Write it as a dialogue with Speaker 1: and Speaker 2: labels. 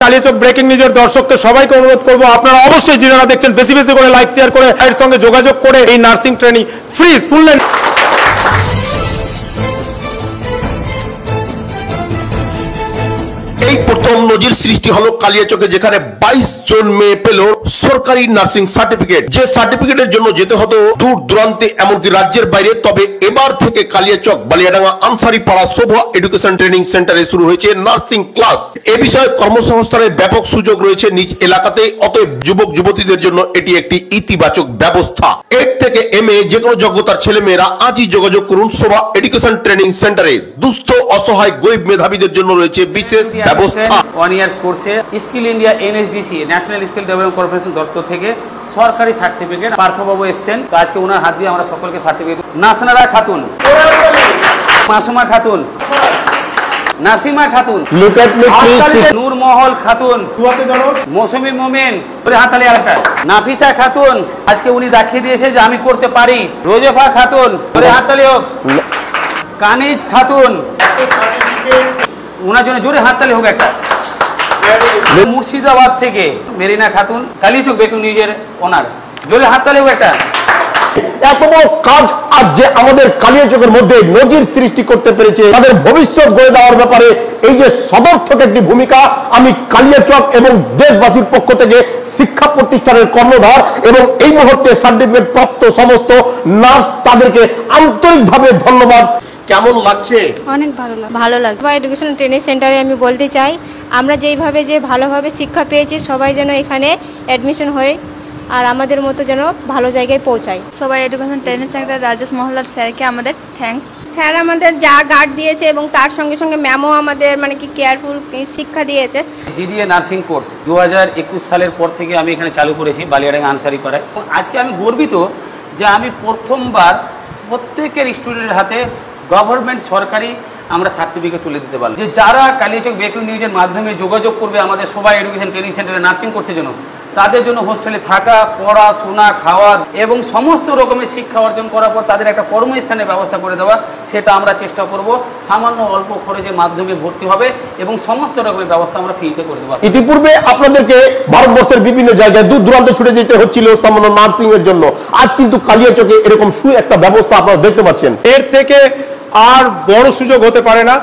Speaker 1: Kaliachak breaking নিউজের দর্শককে সবাইকে অনুরোধ করব, আপনারা অবশ্যই যারা দেখছেন বেশি বেশি করে লাইক শেয়ার করে এর সঙ্গে যোগাযোগ করে এই নার্সিং ট্রেনিং ফ্রি শুনলেন।
Speaker 2: এই প্রথম নজির সৃষ্টি হলো কালিয়াচকে, যেখানে 22 জন মেয়ে পেল সরকারি নার্সিং সার্টিফিকেট। যে সার্টিফিকেটের জন্য যেতে হতো দূর দূরান্তে, এমনকি রাজ্যের বাইরে। তবে এবার থেকে কালিয়াচক বালিয়াডাঙ্গা আনসারি পাড়া শোভা এডুকেশন ট্রেনিং সেন্টারে শুরু হয়েছে নার্সিং ক্লাস। এ বিষয়ে কর্মসংস্থানের ব্যাপক সুযোগ রয়েছে নিজ এলাকাতে। অতএব যুবক যুবতীদের জন্য এটি একটি ইতিবাচক ব্যবস্থা। এর থেকে MA যে কোনো যোগ্যতার ছেলে মেয়েরা আজই যোগাযোগ করুন শোভা এডুকেশন ট্রেনিং সেন্টারে। দুস্থ অসহায় গরিব মেধাবীদের জন্য রয়েছে বিশেষ ব্যবস্থা।
Speaker 3: 1 ইয়ার্স কোর্সে skill India NSDC national skill development corporation দপ্তর থেকে সরকারি সার্টিফিকেট পার্থবাবু এসছেন, তো আজকে ওনার হাত দিয়ে আমরা সকলকে সার্টিফিকেট। নাসনারা খাতুন, মাসুমা খাতুন, নাসিমা খাতুন, নূরমহল খাতুন, মৌসুমী মোমেন, হাতালি আরেকটা নাফিসা খাতুন, আজকে উনি দেখিয়ে দিয়েছে যে আমি করতে পারি। রোজেফা খাতুন, হাততালি হোক। কানিজ খাতুন, ওনার জন্য জোরে হাততালি হোক একটা। মুর্শিদাবাদ থেকে মেরিনা খাতুন, কালিয়াচক ব্রেকিং নিউজের ওনার, জোরে হাততালি হোক একটা।
Speaker 2: এত বড় কাজ আজ যে আমাদের কালিয়াচকের মধ্যে নজির সৃষ্টি করতে পেরেছে, তাদের ভবিষ্যৎ গড়ে দেওয়ার ব্যাপারে এই যে সদর্থক একটি ভূমিকা, আমি কালিয়াচক এবং দেশবাসীর পক্ষ থেকে শিক্ষা প্রতিষ্ঠানের কর্ণধার এবং এই মুহূর্তে সার্টিফিকেট প্রাপ্ত সমস্ত নার্স তাদেরকে আন্তরিকভাবে ধন্যবাদ। কেমন লাগছে?
Speaker 4: অনেক ভালো লাগে। বা এডুকেশন ট্রেনিং সেন্টারে আমি বলতে চাই, আমরা যেইভাবে যে ভালোভাবে শিক্ষা পেয়েছি সবাই যেন এখানে অ্যাডমিশন হয়ে আর আমাদের মতো যেন ভালো জায়গায় পৌঁছায়।
Speaker 5: সবাই এডুকেশন ট্রেনিং সেন্টার রাজেশ মহল্লার স্যারকে আমাদের থ্যাঙ্কস।
Speaker 4: স্যার আমাদের যা গার্ড দিয়েছে এবং তার সঙ্গে সঙ্গে ম্যামও আমাদের কি কেয়ারফুল শিক্ষা দিয়েছে।
Speaker 3: GDA নার্সিং কোর্স 2021 সালের পর থেকে আমি এখানে চালু করেছি বালিয়াডাঙ্গা আনসারি পাড়ায়। আজকে আমি গর্বিত যে আমি প্রথমবার প্রত্যেকের স্টুডেন্টের হাতে গভর্নমেন্ট সরকারি আমরা সার্টিফিকেট তুলে দিতে পারলাম। যে যারা কালিয়াচক ব্রেকিং নিউজের মাধ্যমে যোগাযোগ করবে আমাদের সবাই এডুকেশন ট্রেনিং সেন্টারে নার্সিং কোর্সের জন্য, তাদের জন্য হোস্টেলে থাকা, পড়াশোনা, খাওয়া এবং সমস্ত রকমের শিক্ষা অর্জন করার পর তাদের একটা কর্মস্থানের ব্যবস্থা করে দেওয়া, সেটা আমরা চেষ্টা করব। সামান্য অল্প খরচের মাধ্যমে ভর্তি হবে এবং সমস্ত রকমের ব্যবস্থা আমরা ফ্রিতে করে দেবো।
Speaker 2: ইতিপূর্বে আপনাদেরকে ভারতবর্ষের বিভিন্ন জায়গায় দূর দূরান্তে ছুটে যেতে হচ্ছিল সামান্য নার্সিং এর জন্য। আজ কিন্তু কালিয়াচকে এরকম একটা ব্যবস্থা আপনারা দেখতে পাচ্ছেন।
Speaker 1: এর থেকে আর বড় সুযোগ হতে পারে না।